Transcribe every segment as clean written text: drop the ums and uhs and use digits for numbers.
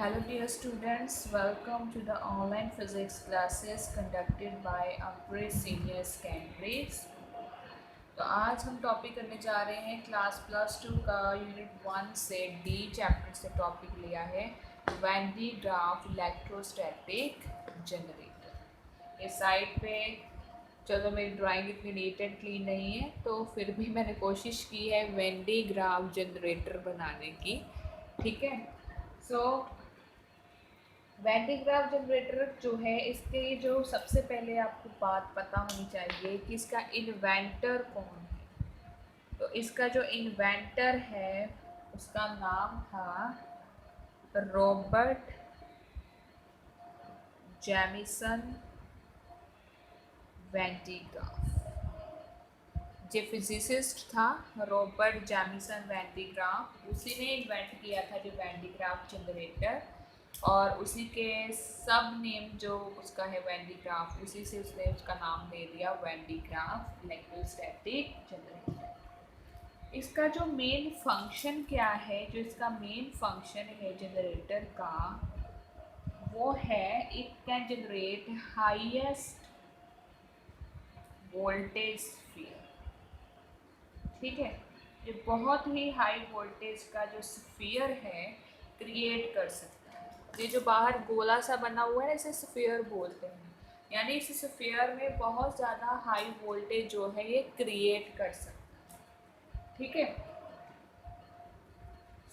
Hello dear students, welcome to the online physics classes conducted by Upgrade Senior Cambridge। तो आज हम topic करने जा रहे हैं क्लास +2 का यूनिट 1 से डी चैप्टर से टॉपिक लिया है Van de Graaff electrostatic generator. ये साइड पे चलो मेरी ड्राइंग इतनी नीट एंड क्लीन नहीं है तो फिर भी मैंने कोशिश की है वैन डी ग्राफ जनरेटर बनाने की। ठीक है, so when de Graaff generator जो है इसके जो सबसे पहले आपको बात पता होनी चाहिए कि इसका इन्वेंटर कौन है। तो इसका जो इन्वेंटर है उसका नाम था Robert Jemison Van de Graaff. जो फिजिसिस्ट था Robert Jemison Van de Graaff, उसी ने इन्वेंट किया था जो वैन डी ग्राफ जनरेटर, और उसी के सब नेम जो उसका है वैन डी ग्राफ, उसी से उसने उसका नाम दे दिया Van de Graaff electrostatic generator. इसका जो मेन फंक्शन क्या है, जो इसका मेन फंक्शन है जनरेटर का, वो है it can generate highest voltage sphere. ठीक है, ये बहुत ही हाई वोल्टेज का जो स्फीयर है क्रिएट कर सकता है। ये जो बाहर गोला सा बना हुआ है इसे स्फीयर बोलते हैं, यानी इस स्फीयर में बहुत ज़्यादा हाई वोल्टेज जो है ये क्रिएट कर सकता है। ठीक है,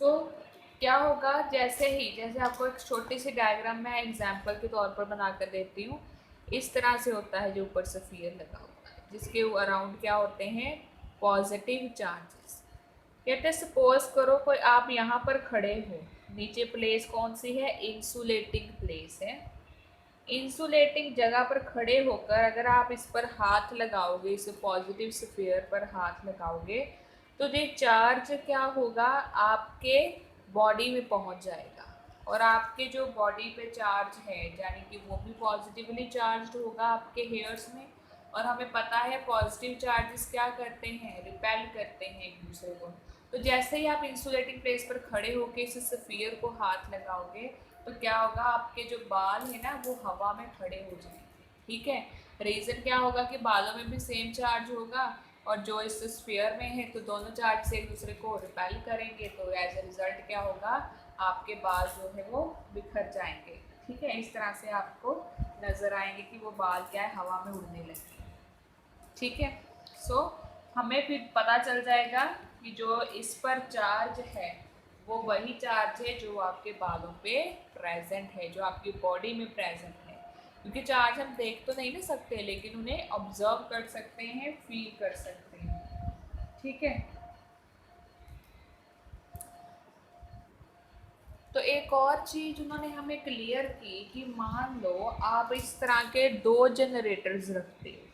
तो क्या होगा, जैसे आपको एक छोटी सी डायग्राम में एग्जांपल के तौर पर बना कर देती हूँ। इस तरह से होता है जो ऊपर स्फीयर लगा हुआ है, जिसके अराउंड क्या होते हैं, पॉजिटिव चार्जेस। कहते सपोज करो कोई आप यहाँ पर खड़े हो, नीचे प्लेस कौन सी है, इंसुलेटिंग प्लेस है। इंसुलेटिंग जगह पर खड़े होकर अगर आप इस पर हाथ लगाओगे, इस पॉजिटिव स्फीयर पर हाथ लगाओगे, तो ये चार्ज क्या होगा, आपके बॉडी में पहुंच जाएगा, और आपके जो बॉडी पे चार्ज है यानी कि वो भी पॉजिटिवली चार्ज होगा आपके हेयर्स में। और हमें पता है पॉजिटिव चार्जेस क्या करते हैं, रिपेल करते हैं एक दूसरे को। तो जैसे ही आप इंसुलेटिंग प्लेस पर खड़े होकर इस स्फीयर को हाथ लगाओगे तो क्या होगा, आपके जो बाल है ना वो हवा में खड़े हो जाएंगे। ठीक है, रीज़न क्या होगा कि बालों में भी सेम चार्ज होगा, और जो इस स्फीयर में है तो दोनों चार्ज से एक दूसरे को रिपेल करेंगे, तो एज ए रिजल्ट क्या होगा, आपके बाल जो है वो बिखर जाएंगे। ठीक है, इस तरह से आपको नज़र आएंगे कि वो बाल क्या है, हवा में उड़ने लगे। ठीक है, सो हमें फिर पता चल जाएगा कि जो इस पर चार्ज है वो वही चार्ज है जो आपके बालों पे प्रेजेंट है, जो आपकी बॉडी में प्रेजेंट है। क्योंकि चार्ज हम देख तो नहीं ना सकते, लेकिन उन्हें ऑब्जर्व कर सकते हैं, फील कर सकते हैं। ठीक है, तो एक और चीज उन्होंने हमें क्लियर की कि मान लो आप इस तरह के दो जनरेटर्स रखते हो।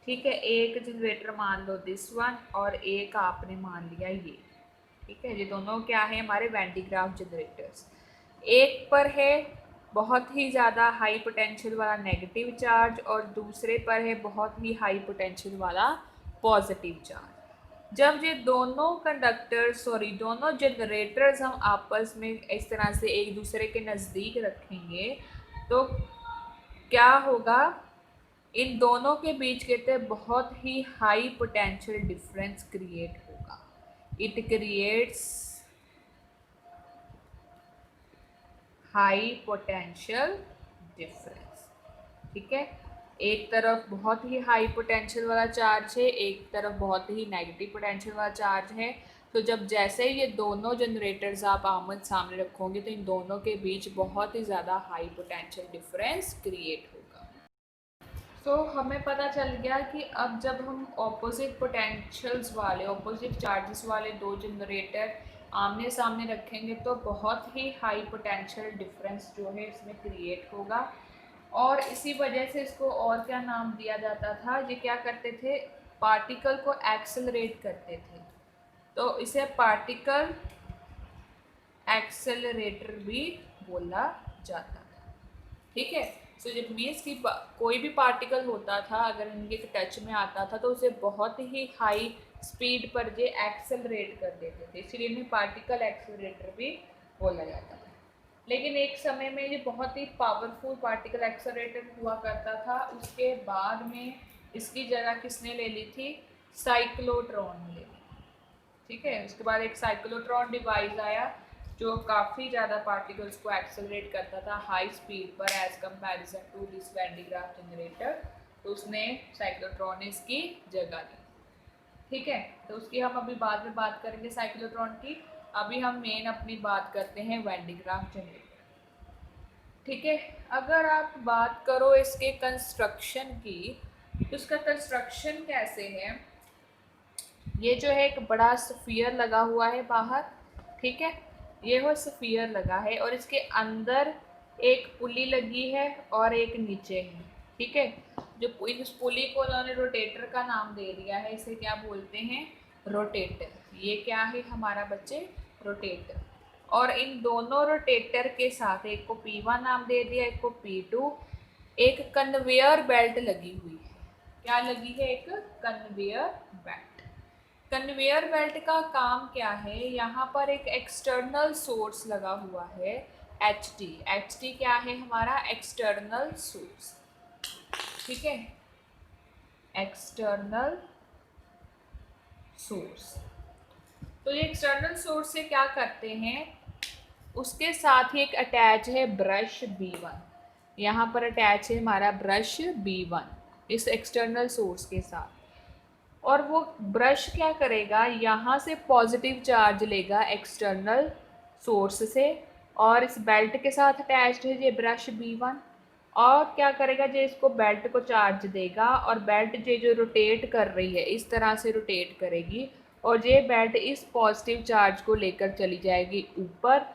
ठीक है, एक जनरेटर मान लो दिस वन, और एक आपने मान लिया ये। ठीक है, ये दोनों क्या है, हमारे वैन डी ग्राफ जनरेटर्स। एक पर है बहुत ही ज़्यादा हाई पोटेंशियल वाला नेगेटिव चार्ज, और दूसरे पर है बहुत ही हाई पोटेंशियल वाला पॉजिटिव चार्ज। जब ये दोनों जनरेटर्स हम आपस में इस तरह से एक दूसरे के नज़दीक रखेंगे तो क्या होगा, इन दोनों के बीच कहते हैं बहुत ही हाई पोटेंशियल डिफरेंस क्रिएट होगा। It creates high potential difference. ठीक है, एक तरफ बहुत ही हाई पोटेंशियल वाला चार्ज है, एक तरफ बहुत ही नेगेटिव पोटेंशियल वाला चार्ज है। तो जब जैसे ही ये दोनों जनरेटर्स आप आमने सामने रखोगे तो इन दोनों के बीच बहुत ही ज़्यादा हाई पोटेंशियल डिफरेंस क्रिएट होगा। तो हमें पता चल गया कि अब जब हम ऑपोजिट पोटेंशियल्स वाले, ऑपोजिट चार्जेस वाले दो जनरेटर आमने सामने रखेंगे तो बहुत ही हाई पोटेंशियल डिफरेंस जो है इसमें क्रिएट होगा। और इसी वजह से इसको और क्या नाम दिया जाता था, ये क्या करते थे, पार्टिकल को एक्सेलरेट करते थे, तो इसे पार्टिकल एक्सेलरेटर भी बोला जाता था। ठीक है, सो जब मीन्स कि कोई भी पार्टिकल होता था अगर इनके टच में आता था तो उसे बहुत ही हाई स्पीड पर ये एक्सेलरेट कर देते थे, इसलिए इन्हें पार्टिकल एक्सेलरेटर भी बोला जाता था। लेकिन एक समय में ये बहुत ही पावरफुल पार्टिकल एक्सेलरेटर हुआ करता था। उसके बाद में इसकी जगह किसने ले ली थी? साइक्लोट्रॉन ने ले ली। ठीक है, उसके बाद एक साइक्लोट्रॉन डिवाइस आया जो काफ़ी ज़्यादा पार्टिकल्स को एक्सेलरेट करता था हाई स्पीड पर as comparison to this Van de Graaff generator. तो उसने साइक्लोट्रॉन ने इसकी जगह ली। ठीक है, तो उसकी हम अभी बाद में बात करेंगे साइक्लोट्रॉन की। अभी हम मेन अपनी बात करते हैं वैन डी ग्राफ जनरेटर। ठीक है, अगर आप बात करो इसके कंस्ट्रक्शन की, तो इसका कंस्ट्रक्शन कैसे है? ये जो है एक बड़ा स्फीयर लगा हुआ है बाहर। ठीक है, ये वो स्फीयर लगा है और इसके अंदर एक पुली लगी है और एक नीचे है। ठीक है, जो इस पुली को उन्होंने रोटेटर का नाम दे दिया है। इसे क्या बोलते हैं? रोटेटर। ये क्या है हमारा बच्चे? रोटेटर। और इन दोनों रोटेटर के साथ एक को P1 नाम दे दिया, एक को P2। एक कन्वेयर बेल्ट लगी हुई है। क्या लगी है? एक कन्वेयर बेल्ट। कन्वेयर बेल्ट का काम क्या है? यहाँ पर एक एक्सटर्नल सोर्स लगा हुआ है, HT। HT क्या है हमारा? External source. ठीक है, एक्सटर्नल सोर्स। तो ये एक्सटर्नल सोर्स से क्या करते हैं? उसके साथ ही एक अटैच है ब्रश B1। यहाँ पर अटैच है हमारा ब्रश B1 इस एक्सटर्नल सोर्स के साथ। और वो ब्रश क्या करेगा? यहाँ से पॉजिटिव चार्ज लेगा एक्सटर्नल सोर्स से और इस बेल्ट के साथ अटैच्ड है ये ब्रश B1। और क्या करेगा? जो इसको बेल्ट को चार्ज देगा और बेल्ट जो रोटेट कर रही है इस तरह से रोटेट करेगी और ये बेल्ट इस पॉजिटिव चार्ज को लेकर चली जाएगी ऊपर।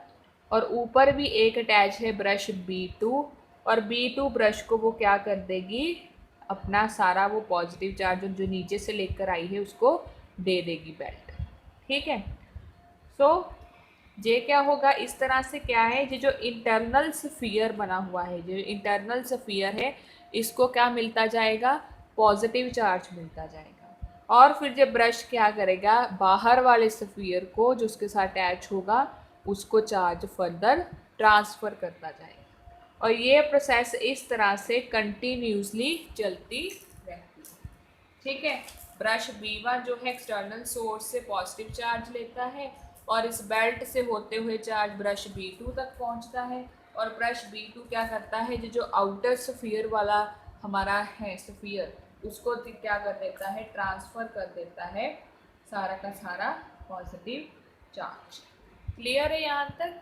और ऊपर भी एक अटैच है ब्रश B2 और B2 ब्रश को वो क्या कर देगी? अपना सारा वो पॉजिटिव चार्ज जो नीचे से लेकर आई है उसको दे देगी बेल्ट। ठीक है, सो ये क्या होगा? इस तरह से क्या है, ये जो इंटरनल स्फीयर बना हुआ है, जो इंटरनल स्फीयर है, इसको क्या मिलता जाएगा? पॉजिटिव चार्ज मिलता जाएगा। और फिर जब ब्रश क्या करेगा? बाहर वाले स्फीयर को जो उसके साथ अटैच होगा उसको चार्ज फर्दर ट्रांसफ़र करता जाएगा। और ये प्रोसेस इस तरह से कंटिन्यूसली चलती रहती है। ठीक है, ब्रश B1 जो है एक्सटर्नल सोर्स से पॉजिटिव चार्ज लेता है और इस बेल्ट से होते हुए चार्ज ब्रश B2 तक पहुंचता है। और ब्रश B2 क्या करता है? जो आउटर स्फीयर वाला हमारा है स्फीयर, उसको क्या कर देता है? ट्रांसफ़र कर देता है सारा का सारा पॉजिटिव चार्ज। क्लियर है यहाँ तक?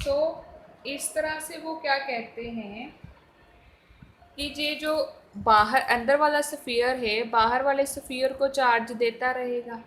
सो इस तरह से वो क्या कहते हैं कि ये जो बाहर अंदर वाला स्फीयर है, बाहर वाले स्फीयर को चार्ज देता रहेगा।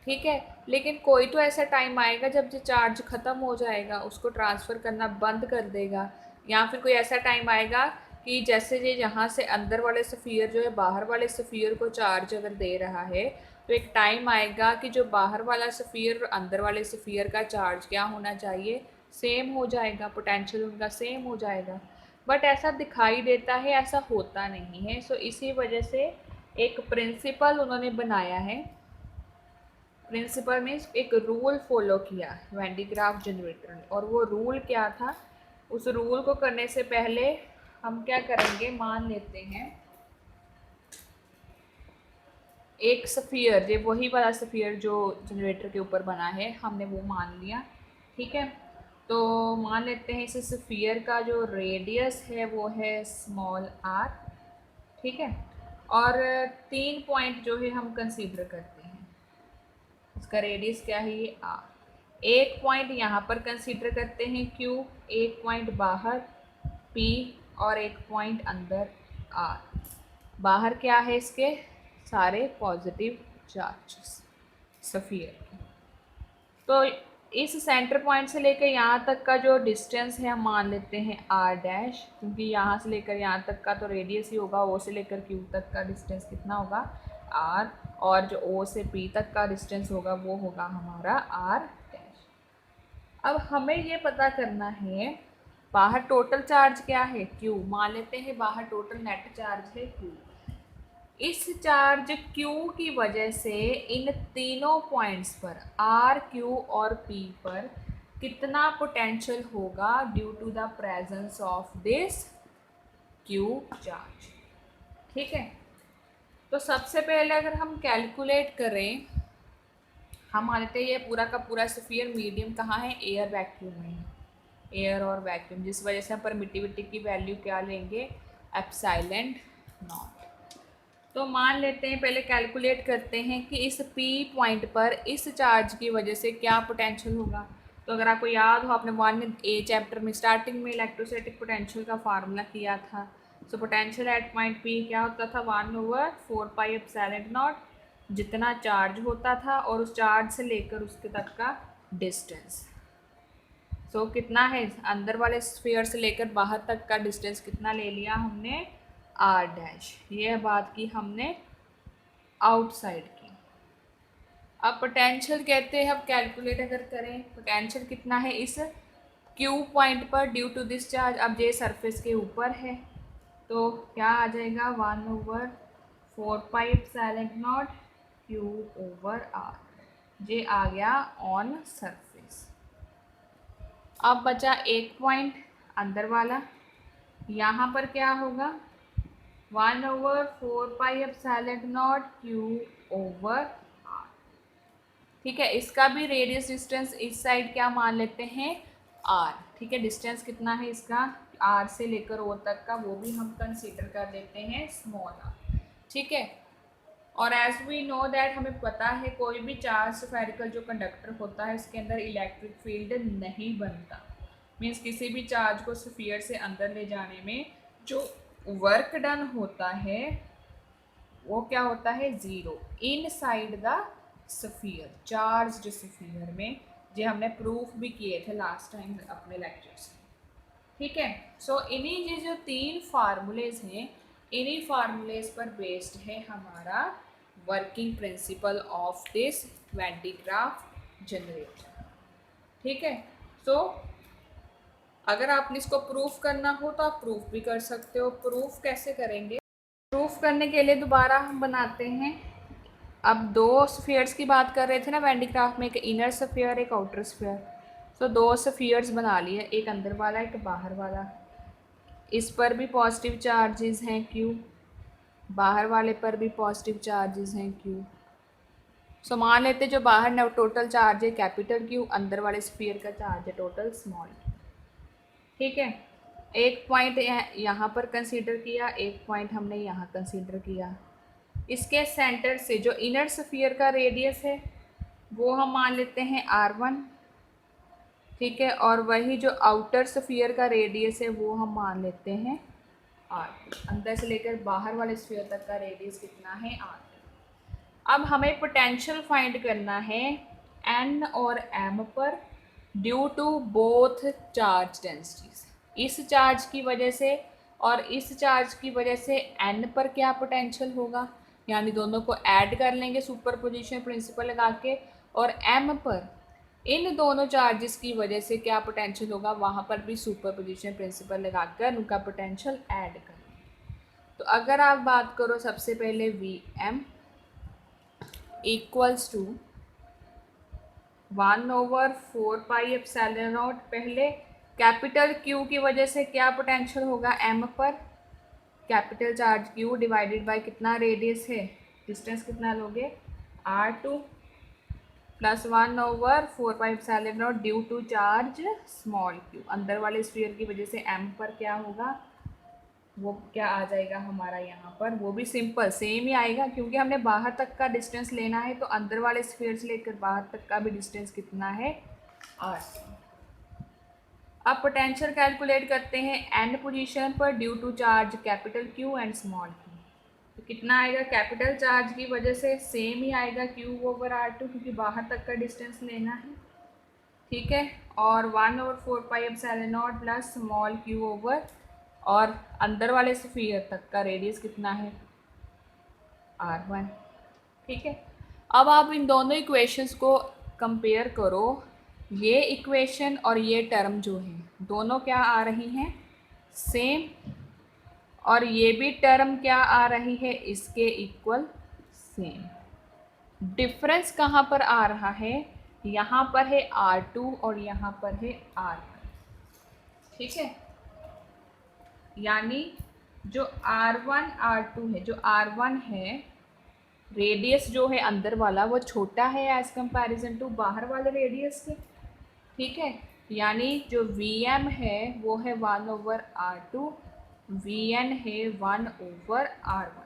ठीक है, लेकिन कोई तो ऐसा टाइम आएगा जब ये चार्ज ख़त्म हो जाएगा, उसको ट्रांसफ़र करना बंद कर देगा। या फिर कोई ऐसा टाइम आएगा कि जैसे ये यहाँ से अंदर वाले स्फीयर जो है बाहर वाले स्फीयर को चार्ज अगर दे रहा है, तो एक टाइम आएगा कि जो बाहर वाला स्फीयर और अंदर वाले स्फीयर का चार्ज क्या होना चाहिए? सेम हो जाएगा, पोटेंशियल उनका सेम हो जाएगा। बट ऐसा दिखाई देता है, ऐसा होता नहीं है। सो इसी वजह से एक प्रिंसिपल उन्होंने बनाया है। प्रिंसिपल मीन्स एक रूल फॉलो किया वैन डी ग्राफ जनरेटर ने। और वो रूल क्या था? उस रूल को करने से पहले हम क्या करेंगे? मान लेते हैं एक स्फीयर, ये वही वाला स्फीयर जो जनरेटर के ऊपर बना है, हमने वो मान लिया। ठीक है, तो मान लेते हैं इस स्फीयर का जो रेडियस है वो है स्मॉल r। ठीक है, और 3 पॉइंट जो है हम कंसीडर करते हैं। इसका रेडियस क्या है? ये r। एक पॉइंट यहाँ पर कंसीडर करते हैं q, एक पॉइंट बाहर p और एक पॉइंट अंदर r। बाहर क्या है? इसके सारे पॉजिटिव चार्जेस स्फीयर के। तो इस सेंटर पॉइंट से लेकर यहाँ तक का जो डिस्टेंस है हम मान लेते हैं r डैश, क्योंकि यहाँ से लेकर यहाँ तक का तो रेडियस ही होगा। O से लेकर Q तक का डिस्टेंस कितना होगा? r। और जो O से P तक का डिस्टेंस होगा वो होगा हमारा r डैश। अब हमें ये पता करना है बाहर टोटल चार्ज क्या है? Q। मान लेते हैं बाहर टोटल नेट चार्ज है Q। इस चार्ज Q की वजह से इन तीनों पॉइंट्स पर R, Q और P पर कितना पोटेंशियल होगा due to the presence of this Q charge. ठीक है, तो सबसे पहले अगर हम कैलकुलेट करें, हम मानते हैं ये पूरा का पूरा स्फीयर मीडियम कहाँ है, एयर वैक्यूम में है, एयर और वैक्यूम, जिस वजह से हम परमिटिविटी की वैल्यू क्या लेंगे, एप्सिलॉन नॉट। तो मान लेते हैं, पहले कैलकुलेट करते हैं कि इस P पॉइंट पर इस चार्ज की वजह से क्या पोटेंशियल होगा। तो अगर आपको याद हो, आपने 1A चैप्टर में स्टार्टिंग में इलेक्ट्रोस्टैटिक पोटेंशियल का फार्मूला किया था। So potential at point P क्या होता था, 1/4 पाई एप्सिलॉन नॉट, जितना चार्ज होता था और उस चार्ज से लेकर उसके तक का डिस्टेंस। सो कितना है, अंदर वाले स्फीयर से लेकर बाहर तक का डिस्टेंस कितना ले लिया हमने, आर डैश। ये बात की हमने आउटसाइड की। अब पोटेंशियल कहते हैं, अब कैलकुलेट अगर करें, पोटेंशियल कितना है इस क्यू पॉइंट पर ड्यू टू दिस चार्ज। अब ये सरफेस के ऊपर है तो क्या आ जाएगा, 1/4 pi epsilon naught Q over R, ये आ गया ऑन सरफेस। अब बचा एक पॉइंट अंदर वाला, यहाँ पर क्या होगा, 1/4 pi epsilon naught Q over R. ठीक है, इसका भी रेडियस डिस्टेंस इस साइड क्या मान लेते हैं, आर। ठीक है, डिस्टेंस कितना है इसका, आर से लेकर ओ तक का, वो भी हम कंसीडर कर लेते हैं स्मॉल आर। ठीक है, और एज वी नो दैट, हमें पता है कोई भी चार्ज स्फेरिकल जो कंडक्टर होता है इसके अंदर इलेक्ट्रिक फील्ड नहीं बनता। मीन्स किसी भी चार्ज को स्फीयर से अंदर ले जाने में जो वर्क डन होता है वो क्या होता है, zero in side the sphere, charged sphere में। जो हमने प्रूफ भी किए थे लास्ट टाइम अपने लेक्चर्स में। ठीक है, सो इन्हीं ये जो तीन फार्मूलेज हैं, इन्हीं फार्मूलेज पर बेस्ड है हमारा working principle of this Van de Graaff generator. ठीक है, सो अगर आपने इसको प्रूफ करना हो तो आप प्रूफ भी कर सकते हो। प्रूफ कैसे करेंगे, प्रूफ करने के लिए दोबारा हम बनाते हैं, अब दो स्फीयर्स की बात कर रहे थे ना वैन डी ग्राफ में, एक इनर स्फीयर एक आउटर स्फीयर। तो दो स्फीयर्स बना लिए, एक अंदर वाला एक बाहर वाला। इस पर भी पॉजिटिव चार्जेस हैं क्यू, बाहर वाले पर भी पॉजिटिव चार्जेस हैं क्यू। सो मान लेते जो बाहर ना टोटल चार्ज है कैपिटल क्यू, अंदर वाले स्फीयर का चार्ज है टोटल स्मॉल क्यू। ठीक है, एक पॉइंट यहाँ पर कंसीडर किया, एक पॉइंट हमने यहाँ कंसीडर किया। इसके सेंटर से जो इनर स्फीयर का रेडियस है वो हम मान लेते हैं R1। ठीक है, और वही जो आउटर स्फीयर का रेडियस है वो हम मान लेते हैं R2। अंदर से लेकर बाहर वाले स्फीयर तक का रेडियस कितना है, R2। अब हमें पोटेंशियल फाइंड करना है N और M पर due to both charge densities. इस चार्ज की वजह से और इस चार्ज की वजह से N पर क्या पोटेंशियल होगा, यानी दोनों को ऐड कर लेंगे सुपरपोजिशन प्रिंसिपल लगा के, और M पर इन दोनों चार्जेस की वजह से क्या पोटेंशियल होगा, वहाँ पर भी सुपरपोजिशन प्रिंसिपल लगाकर उनका पोटेंशियल ऐड करेंगे। तो अगर आप बात करो सबसे पहले Vm equals to 1/4 pi epsilon naught, पहले कैपिटल Q की वजह से क्या पोटेंशियल होगा M पर, capital charge Q divided by कितना रेडियस है, डिस्टेंस कितना लोगे, R2 plus 1/4 pi epsilon naught due to charge small q। अंदर वाले स्फीयर की वजह से M पर क्या होगा, वो क्या आ जाएगा हमारा यहाँ पर, वो भी सिंपल सेम ही आएगा क्योंकि हमने बाहर तक का डिस्टेंस लेना है। तो अंदर वाले स्फीयर से लेकर बाहर तक का भी डिस्टेंस कितना है, R। अब पोटेंशियल कैलकुलेट करते हैं एन पोजीशन पर due to charge capital Q and small q। तो कितना आएगा, कैपिटल चार्ज की वजह से सेम ही आएगा Q ओवर R2 क्योंकि बाहर तक का डिस्टेंस लेना है। ठीक है, और 1/4 pi epsilon not plus small q over, और अंदर वाले स्फीयर तक का रेडियस कितना है, R1। ठीक है, अब आप इन दोनों इक्वेशंस को कंपेयर करो, ये इक्वेशन और ये टर्म जो है दोनों क्या आ रही हैं, सेम, और ये भी टर्म क्या आ रही है, इसके इक्वल सेम। डिफरेंस कहाँ पर आ रहा है, यहाँ पर है R2 और यहाँ पर है R1, ठीक है। यानी जो R1 R2 है, जो R1 है, रेडियस जो है अंदर वाला वो छोटा है एज कंपैरिजन टू बाहर वाले रेडियस के, ठीक है। यानी जो Vm है वो है 1/R2, Vn है 1/R1।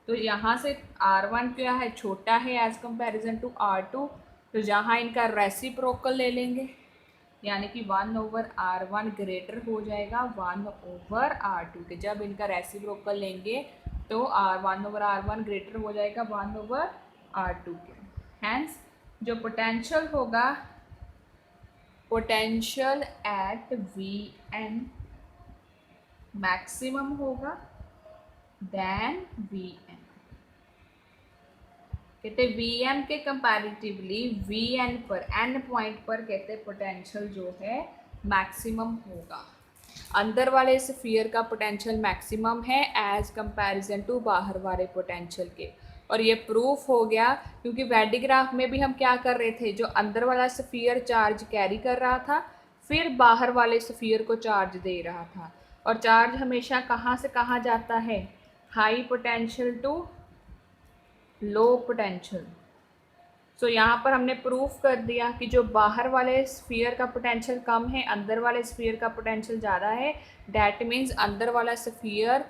तो यहाँ से R1 क्या है, छोटा है एज कंपैरिजन टू R2, तो जहाँ इनका रेसिप्रोकल ले लेंगे, यानी कि 1/R1 ग्रेटर हो जाएगा 1/R2 के। जब इनका रेसिप्रोकल लेंगे तो 1/R1 ग्रेटर हो जाएगा 1/R2 के। हैंस जो पोटेंशियल होगा, पोटेंशियल एट Vn मैक्सिमम होगा देन Vn। कहते Vm के कंपैरेटिवली Vn पर, n पॉइंट पर कहते पोटेंशियल जो है मैक्सिमम होगा। अंदर वाले स्फीयर का पोटेंशियल मैक्सिमम है एज कंपैरिजन टू बाहर वाले पोटेंशियल के। और ये प्रूफ हो गया क्योंकि वैन ग्राफ में भी हम क्या कर रहे थे, जो अंदर वाला स्फीयर चार्ज कैरी कर रहा था, फिर बाहर वाले स्फीयर को चार्ज दे रहा था। और चार्ज हमेशा कहाँ से कहाँ जाता है, high potential to low potential. So यहाँ पर हमने प्रूफ कर दिया कि जो बाहर वाले स्फीयर का पोटेंशियल कम है, अंदर वाले स्फीयर का पोटेंशियल ज़्यादा है। डैट मीन्स अंदर वाला स्फीयर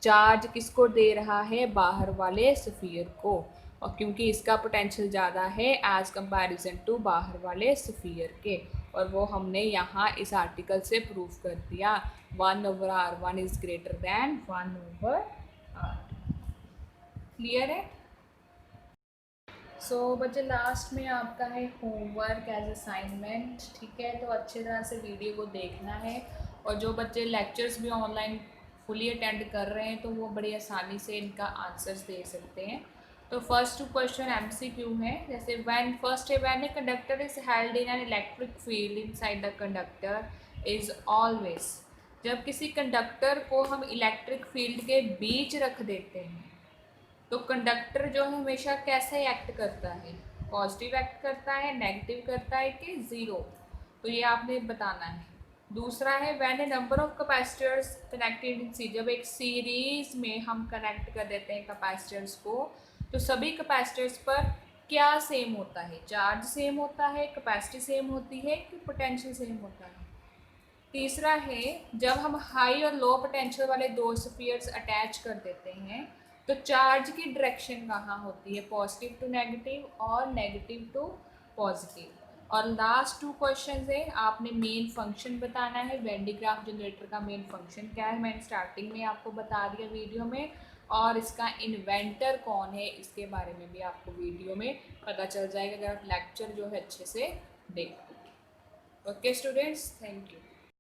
चार्ज किसको दे रहा है, बाहर वाले स्फीयर को। और क्योंकि इसका पोटेंशियल ज़्यादा है एज कंपैरिजन टू बाहर वाले स्फीयर के, और वो हमने यहाँ इस आर्टिकल से प्रूफ कर दिया 1/R1 is greater than 1/R2। Clear है। सो बच्चे लास्ट में आपका है होमवर्क एज असाइनमेंट, ठीक है। तो अच्छे तरह से वीडियो को देखना है, और जो बच्चे लेक्चर्स भी ऑनलाइन फुली अटेंड कर रहे हैं तो वो बड़ी आसानी से इनका आंसर्स दे सकते हैं। तो फर्स्ट क्वेश्चन MCQ है, जैसे when a conductor is held in an electric field inside the conductor is always. जब किसी कंडक्टर को हम इलेक्ट्रिक फील्ड के बीच रख देते हैं तो कंडक्टर जो है हमेशा कैसे एक्ट करता है, पॉजिटिव एक्ट करता है, नेगेटिव करता है कि ज़ीरो, तो ये आपने बताना है। दूसरा है when a number of capacitors connected in सी, जब एक सीरीज में हम कनेक्ट कर देते हैं कैपेसिटर्स को, तो सभी कैपेसिटर्स पर क्या सेम होता है, चार्ज सेम होता है, कैपेसिटी सेम होती है कि पोटेंशियल सेम होता है। तीसरा है जब हम हाई और लो पोटेंशियल वाले दो स्फीयर्स अटैच कर देते हैं तो चार्ज की डायरेक्शन कहाँ होती है, पॉजिटिव टू नेगेटिव और नेगेटिव टू पॉजिटिव। और लास्ट 2 क्वेश्चन है, आपने मेन फंक्शन बताना है, वेन ग्राफ जनरेटर का मेन फंक्शन क्या है, मैंने स्टार्टिंग में आपको बता दिया वीडियो में, और इसका इन्वेंटर कौन है इसके बारे में भी आपको वीडियो में पता चल जाएगा अगर आप लेक्चर जो है अच्छे से देखोगे। Okay students, thank you.